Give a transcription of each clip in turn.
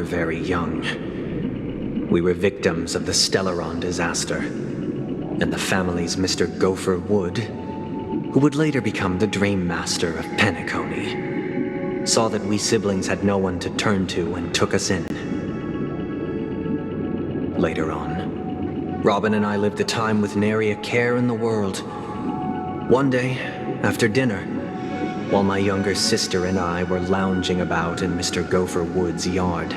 were very young. We were victims of the Stellaron disaster, and the family's Mr. Gopher Wood, who would later become the Dream Master of Penacony, saw that we siblings had no one to turn to and took us in. Later on, Robin and I lived a time with nary a care in the world. One day, after dinner, while my younger sister and I were lounging about in Mr. Gopher Wood's yard,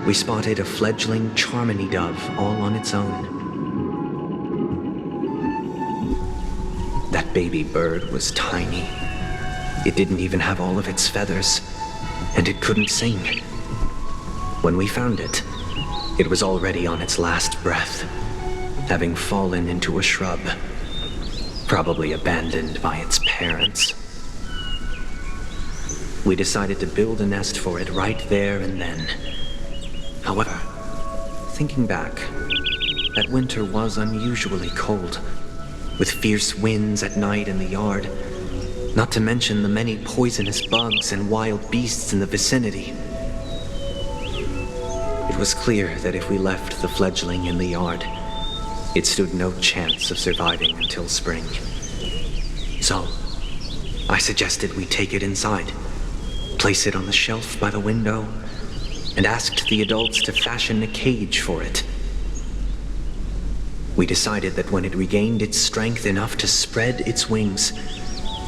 we spotted a fledgling Charmony dove all on its own. That baby bird was tiny. It didn't even have all of its feathers, and it couldn't sing. When we found it, it was already on its last breath, having fallen into a shrub, probably abandoned by its parents. We decided to build a nest for it right there and then. However, thinking back, that winter was unusually cold, with fierce winds at night in the yard, not to mention the many poisonous bugs and wild beasts in the vicinity. It was clear that if we left the fledgling in the yard, it stood no chance of surviving until spring. So, I suggested we take it inside, place it on the shelf by the window, and asked the adults to fashion a cage for it. We decided that when it regained its strength enough to spread its wings,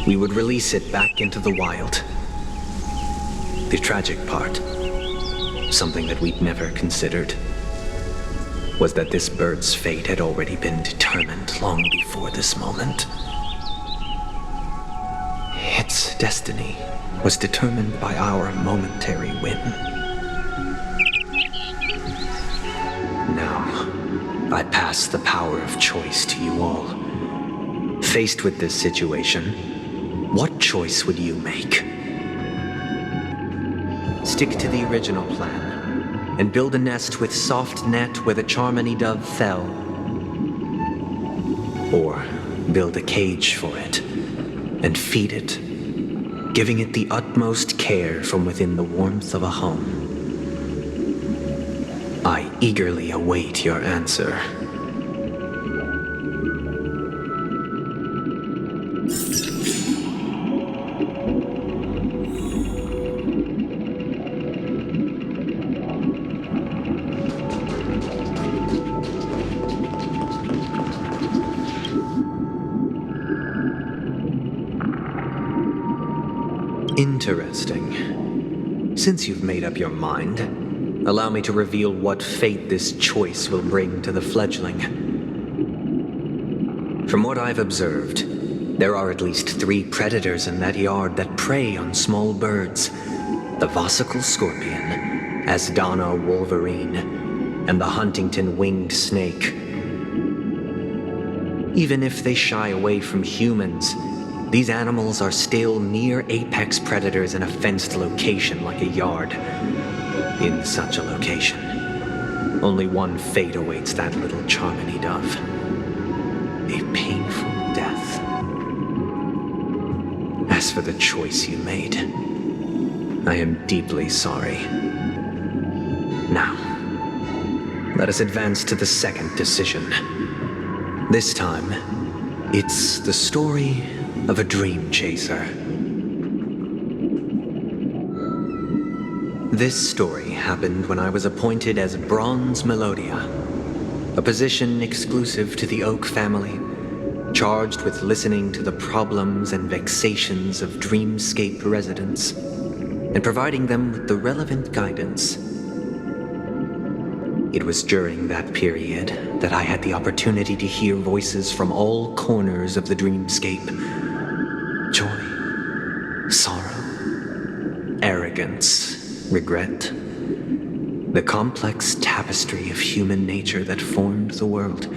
we would release it back into the wild. The tragic part, something that we'd never considered, was that this bird's fate had already been determined long before this moment. Its destiny was determined by our momentary whim. Now, I pass the power of choice to you all. Faced with this situation, what choice would you make? Stick to the original plan and build a nest with soft net where the Charmony dove fell. Or build a cage for it and feed it, giving it the utmost care from within the warmth of a home. I eagerly await your answer. Interesting. Since you've made up your mind, allow me to reveal what fate this choice will bring to the fledgling. From what I've observed, there are at least 3 predators in that yard that prey on small birds: the Vossicle scorpion, Asdana wolverine, and the Huntington winged snake. Even if they shy away from humans, these animals are still near apex predators in a fenced location like a yard. In such a location, only one fate awaits that little Charmony dove: a painful death. As for the choice you made, I am deeply sorry. Now, let us advance to the second decision. This time, it's the story of a dream chaser. This story happened when I was appointed as Bronze Melodia, a position exclusive to the Oak family, charged with listening to the problems and vexations of dreamscape residents and providing them with the relevant guidance. It was during that period that I had the opportunity to hear voices from all corners of the dreamscape: joy, sorrow, arrogance, regret, the complex tapestry of human nature that formed the world,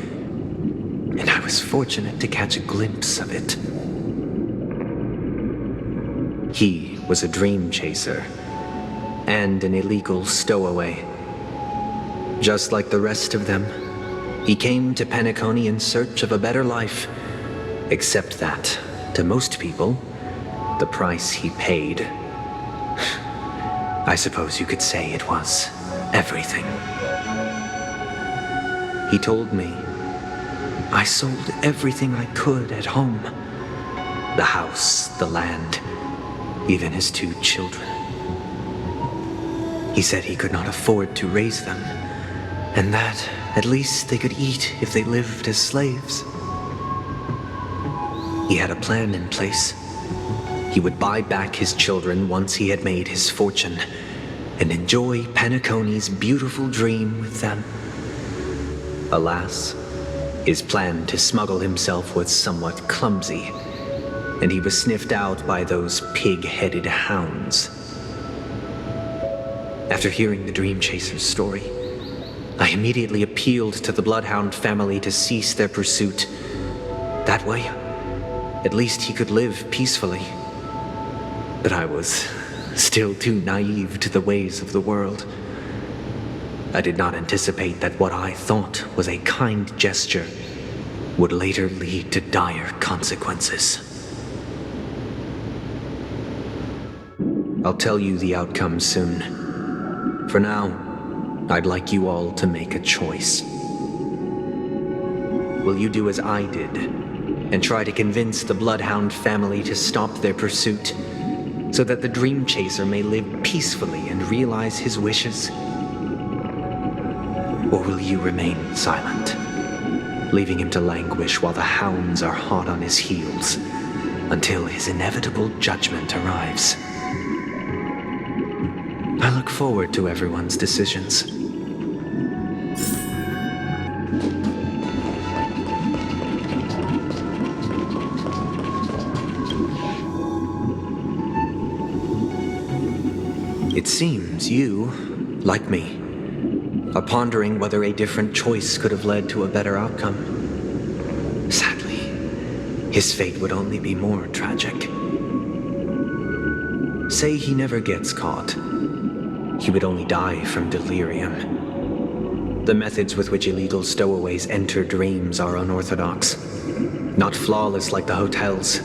and I was fortunate to catch a glimpse of it. He was a dream chaser and an illegal stowaway. Just like the rest of them, he came to Penacony in search of a better life, except that, to most people, the price he paid I suppose you could say it was everything. He told me I sold everything I could at home. The house, the land, even his 2 children. He said he could not afford to raise them, and that at least they could eat if they lived as slaves. He had a plan in place. He would buy back his children once he had made his fortune, and enjoy Penacony's beautiful dream with them. Alas, his plan to smuggle himself was somewhat clumsy, and he was sniffed out by those pig-headed hounds. After hearing the Dream Chaser's story, I immediately appealed to the Bloodhound family to cease their pursuit. That way, at least he could live peacefully. But I was still too naive to the ways of the world. I did not anticipate that what I thought was a kind gesture would later lead to dire consequences. I'll tell you the outcome soon. For now, I'd like you all to make a choice. Will you do as I did and try to convince the Bloodhound family to stop their pursuit so that the Dream Chaser may live peacefully and realize his wishes? Or will you remain silent, leaving him to languish while the hounds are hot on his heels until his inevitable judgment arrives? I look forward to everyone's decisions. It seems you, like me, are pondering whether a different choice could have led to a better outcome. Sadly, his fate would only be more tragic. Say he never gets caught. He would only die from delirium. The methods with which illegal stowaways enter dreams are unorthodox, not flawless like the hotels.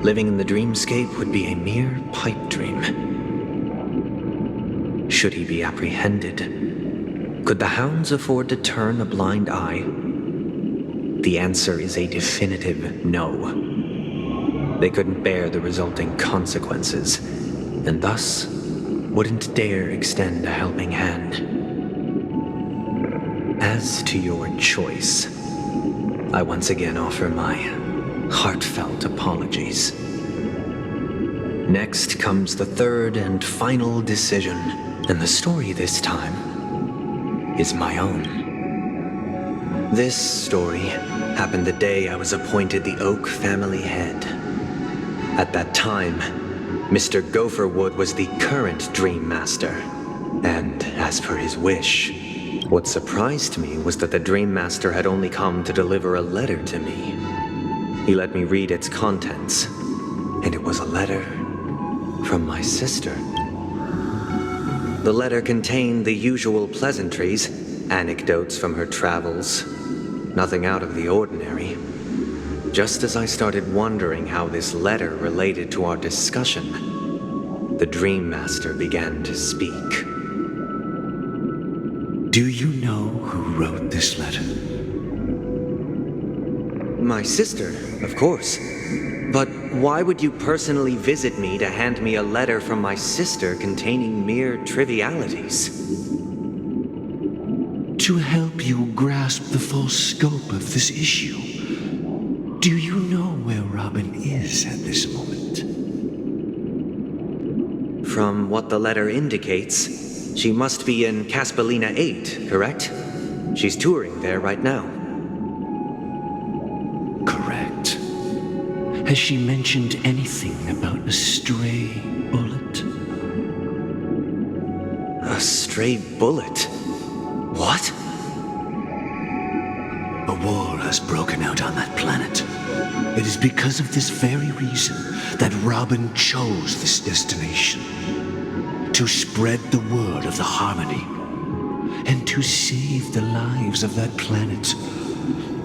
Living in the dreamscape would be a mere pipe dream. Should he be apprehended, could the hounds afford to turn a blind eye? The answer is a definitive no. They couldn't bear the resulting consequences, and thus wouldn't dare extend a helping hand. As to your choice, I once again offer my heartfelt apologies. Next comes the third and final decision, and the story this time is my own. This story happened the day I was appointed the Oak family head. At that time, Mr. Gopherwood was the current Dream Master, and as per his wish, what surprised me was that the Dream Master had only come to deliver a letter to me. He let me read its contents, and it was a letter from my sister. The letter contained the usual pleasantries, anecdotes from her travels, nothing out of the ordinary. Just as I started wondering how this letter related to our discussion, the Dream Master began to speak. Do you know who wrote this letter? My sister, of course. But why would you personally visit me to hand me a letter from my sister containing mere trivialities? To help you grasp the full scope of this issue. Do you know where Robin is at this moment? From what the letter indicates, she must be in Caspelina 8, correct? She's touring there right now. Correct. Has she mentioned anything about a stray bullet? A stray bullet? What? A war has broken out on that planet. It is because of this very reason that Robin chose this destination. To spread the word of the harmony and to save the lives of that planet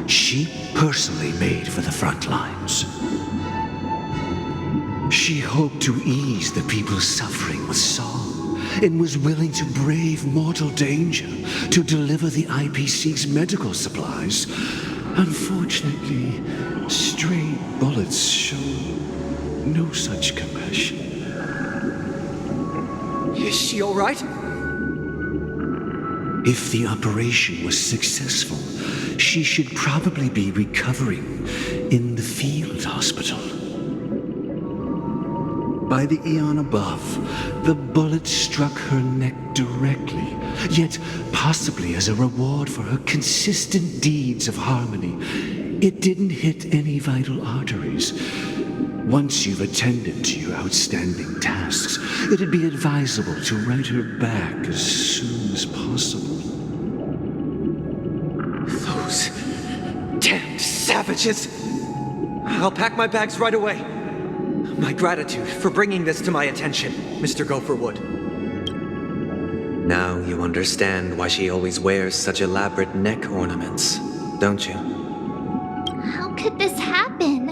she personally made for the front lines. She hoped to ease the people's suffering with song and was willing to brave mortal danger to deliver the IPC's medical supplies. Unfortunately, stray bullets show no such compassion. Is she all right? If the operation was successful, she should probably be recovering in the field hospital. By the eon above, the bullet struck her neck directly, yet possibly as a reward for her consistent deeds of harmony. It didn't hit any vital arteries. Once you've attended to your outstanding tasks, it'd be advisable to write her back as soon as possible. Those damned savages! I'll pack my bags right away. My gratitude for bringing this to my attention, Mr. Gopherwood. Now you understand why she always wears such elaborate neck ornaments, don't you? How could this happen?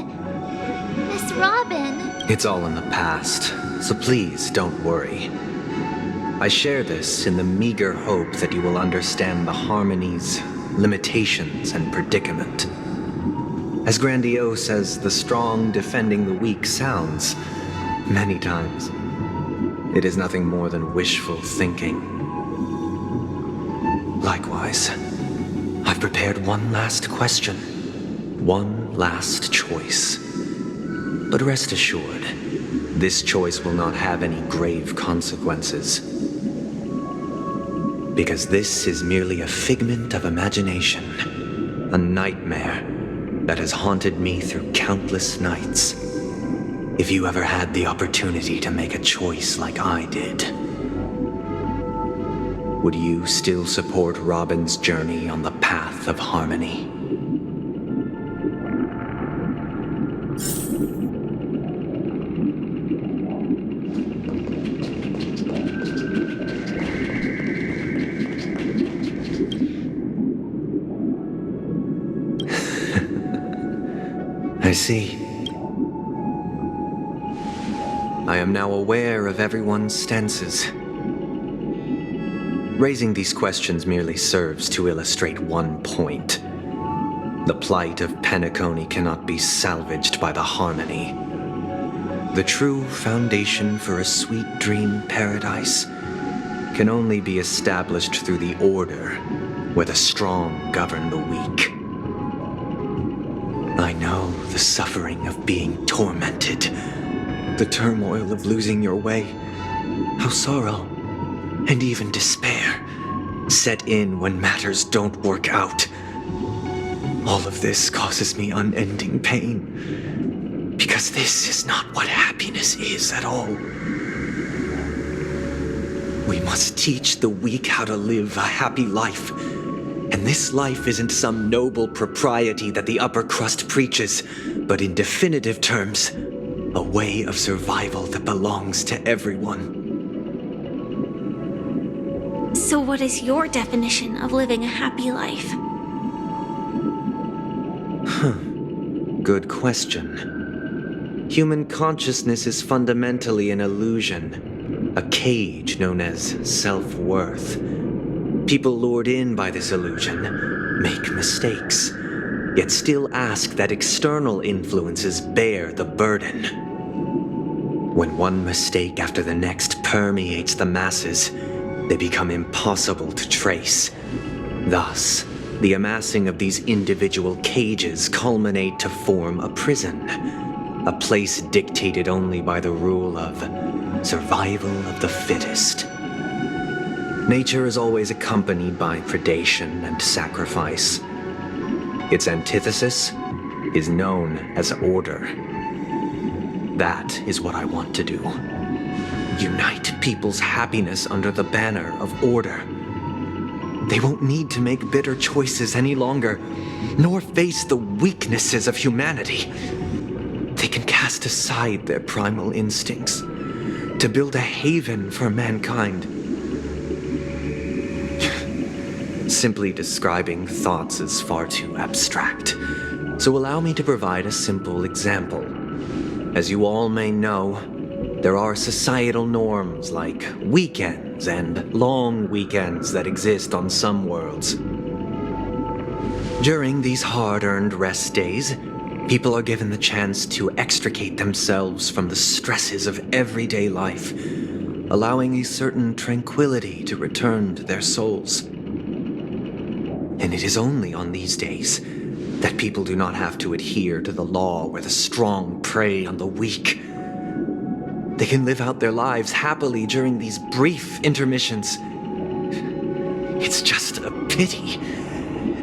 Miss Robin. It's all in the past, so please don't worry. I share this in the meager hope that you will understand the Harmony's limitations and predicament. As grandiose as the strong defending the weak sounds, many times, it is nothing more than wishful thinking. Likewise, I've prepared one last question, one last choice. But rest assured, this choice will not have any grave consequences. Because this is merely a figment of imagination, a nightmare that has haunted me through countless nights. If you ever had the opportunity to make a choice like I did, would you still support Robin's journey on the path of harmony? I see. I am now aware of everyone's stances. Raising these questions merely serves to illustrate one point. The plight of Penacony cannot be salvaged by the Harmony. The true foundation for a sweet dream paradise can only be established through the order where the strong govern the weak. I know the suffering of being tormented, the turmoil of losing your way, how sorrow and even despair set in when matters don't work out. All of this causes me unending pain, because this is not what happiness is at all. We must teach the weak how to live a happy life. And this life isn't some noble propriety that the upper crust preaches, but in definitive terms, a way of survival that belongs to everyone. So what is your definition of living a happy life? Good question. Human consciousness is fundamentally an illusion, a cage known as self-worth. People lured in by this illusion make mistakes, yet still ask that external influences bear the burden. When one mistake after the next permeates the masses, they become impossible to trace. Thus, the amassing of these individual cages culminate to form a prison, a place dictated only by the rule of survival of the fittest. Nature is always accompanied by predation and sacrifice. Its antithesis is known as order. That is what I want to do. Unite people's happiness under the banner of order. They won't need to make bitter choices any longer, nor face the weaknesses of humanity. They can cast aside their primal instincts to build a haven for mankind. Simply describing thoughts is far too abstract, so allow me to provide a simple example. As you all may know, there are societal norms like weekends evenings and long weekends that exist on some worlds. During these hard-earned rest days, people are given the chance to extricate themselves from the stresses of everyday life, allowing a certain tranquility to return to their souls. And it is only on these days that people do not have to adhere to the law where the strong prey on the weak. They can live out their lives happily during these brief intermissions. It's just a pity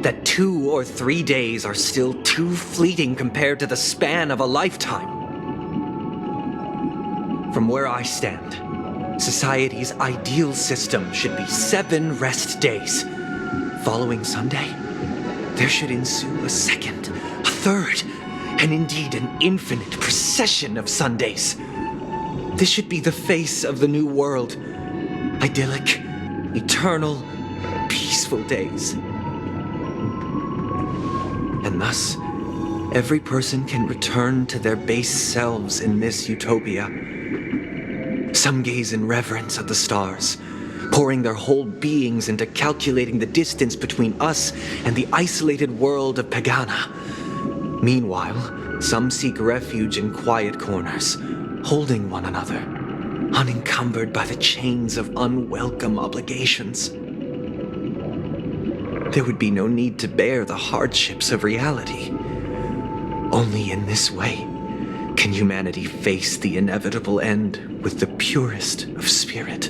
that 2 or 3 days are still too fleeting compared to the span of a lifetime. From where I stand, society's ideal system should be 7 rest days. Following Sunday, there should ensue a second, a third, and indeed an infinite procession of Sundays. This should be the face of the new world. Idyllic, eternal, peaceful days. And thus, every person can return to their base selves in this utopia. Some gaze in reverence at the stars, pouring their whole beings into calculating the distance between us and the isolated world of Pagana. Meanwhile, some seek refuge in quiet corners, holding one another, unencumbered by the chains of unwelcome obligations. There would be no need to bear the hardships of reality. Only in this way can humanity face the inevitable end with the purest of spirit,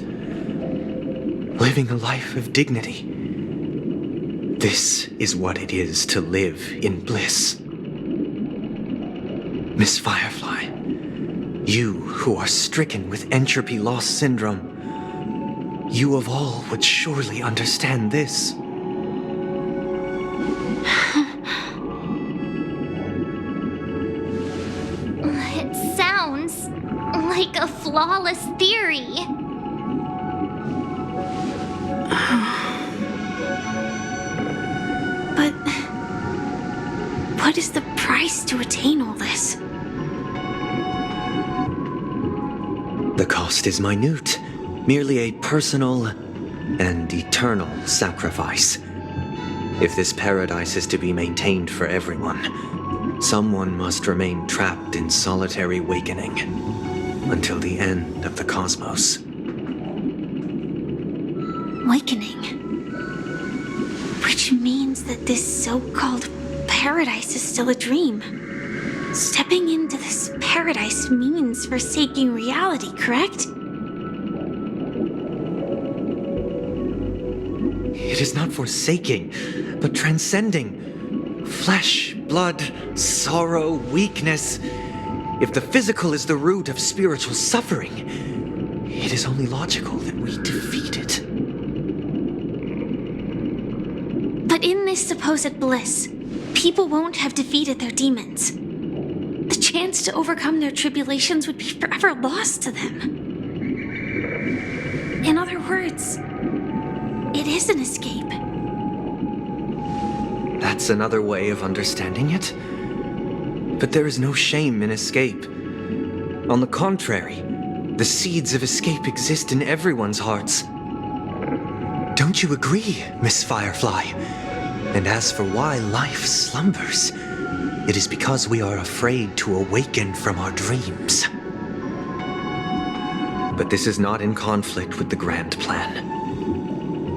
living a life of dignity. This is what it is to live in bliss. Miss Firefly, you who are stricken with entropy loss syndrome, you of all would surely understand this. It sounds like a flawless theory. But what is the price to attain all this? The cost is minute, merely a personal and eternal sacrifice. If this paradise is to be maintained for everyone, someone must remain trapped in solitary awakening until the end of the cosmos. Awakening. Which means that this so-called paradise is still a dream. Stepping into this paradise means forsaking reality, correct? It is not forsaking, but transcending. Flesh, blood, sorrow, weakness. If the physical is the root of spiritual suffering, it is only logical that we defeat it. But in this supposed bliss, people won't have defeated their demons. The chance to overcome their tribulations would be forever lost to them. In other words, it is an escape. That's another way of understanding it. But there is no shame in escape. On the contrary, the seeds of escape exist in everyone's hearts. Don't you agree, Miss Firefly? And as for why life slumbers, it is because we are afraid to awaken from our dreams. But this is not in conflict with the grand plan.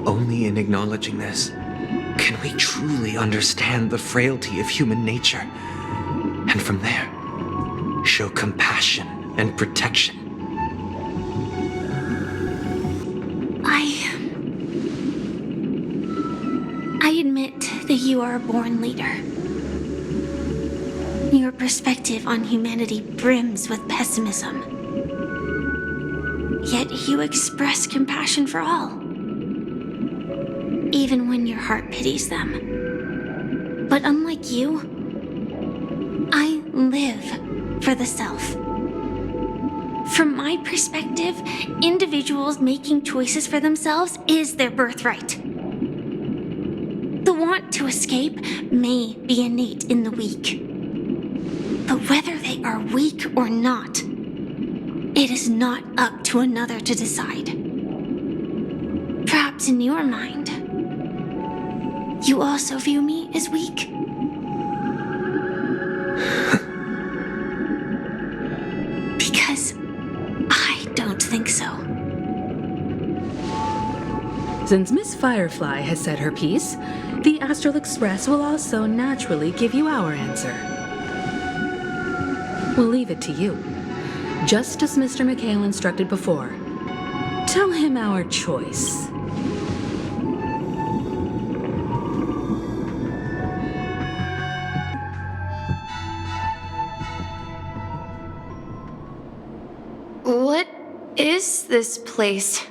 Only in acknowledging this can we truly understand the frailty of human nature, and from there, show compassion and protection. I admit that you are a born leader. Your perspective on humanity brims with pessimism. Yet you express compassion for all, even when your heart pities them. But unlike you, I live for the self. From my perspective, individuals making choices for themselves is their birthright. The want to escape may be innate in the weak. But whether they are weak or not, it is not up to another to decide. Perhaps in your mind, you also view me as weak? Because I don't think so. Since Miss Firefly has said her piece, the Astral Express will also naturally give you our answer. We'll leave it to you. Just as Mr. McHale instructed before. Tell him our choice. What is this place?